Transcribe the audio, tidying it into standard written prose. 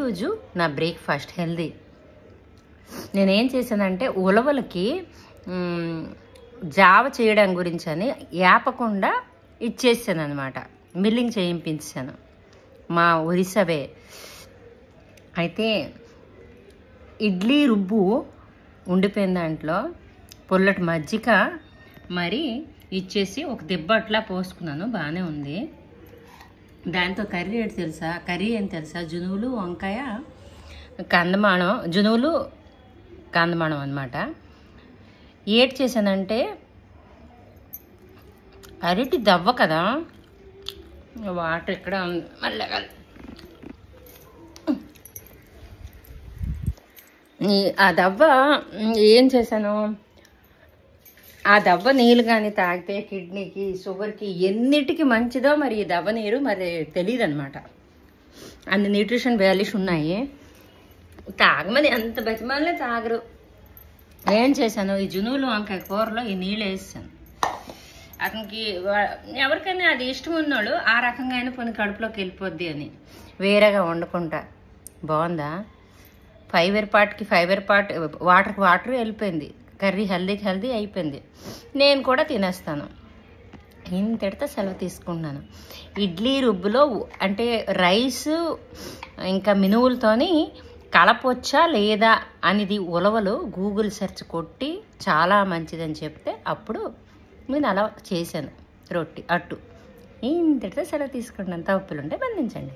ప్రతిరోజు నా breakfast healthy. నేనేం చేశానంటే ఉలవలకి జావ చేయడం గురించి అని యాపకుండా ఇచ్చేసాను అనమాట. మిల్లింగ్ చేయించాను మా ఒరిస్సావే. అయితే ఇడ్లీ రుబ్బు ఉండిపోయిన దాంట్లో పుల్లటి మజ్జిగ మరి ఇచ్చేసి ఒక దిబ్బ అట్లా పోసుకున్నాను. బాగానే ఉంది. దాంతో కర్రీ ఏంటి తెలుసా? కర్రీ ఏం తెలుసా? జునువులు, వంకాయ, కందమాణం, జునువులు కందమాణం అనమాట. ఏటి చేశానంటే అరటి దవ్వ కదా, వాటర్ ఇక్కడ మళ్ళీ ఆ దవ్వ ఏం చేశాను, ఆ దవ్వ నీళ్ళు కానీ తాగితే కిడ్నీకి, షుగర్కి ఎన్నిటికి మంచిదో మరి ఈ దవ్వ నీరు మరి తెలియదు అనమాట. అన్ని న్యూట్రిషన్ వాల్యూస్ ఉన్నాయి. తాగమని ఎంత బతిమాలే తాగరు. ఏం చేశాను, ఈ జునువులు వంకాయ కూరలో ఈ నీళ్ళు వేసాను. అతనికి ఎవరికైనా అది ఇష్టం ఉన్నోళ్ళు ఆ రకంగా అయినా కొన్ని కడుపులోకి వెళ్ళిపోద్ది అని వేరేగా వండుకుంటా. బాగుందా? ఫైబర్ పార్ట్కి ఫైబర్ పార్ట్, వాటర్కి వాటర్ వెళ్ళిపోయింది. కర్రీ హెల్దీకి హెల్దీ అయిపోయింది. నేను కూడా తినేస్తాను. ఇంతటితో సెలవు తీసుకుంటున్నాను. ఇడ్లీ రుబ్బులో అంటే రైస్ ఇంకా మినువులతోని కలపొచ్చా లేదా అనేది ఉలవలు గూగుల్ సెర్చ్ కొట్టి చాలా మంచిదని చెప్తే అప్పుడు నేను అలా చేశాను. రొట్టి అట్టు. ఇంతటితో సెలవు తీసుకుంటున్నాను. తప్పులుంటే బంధించండి.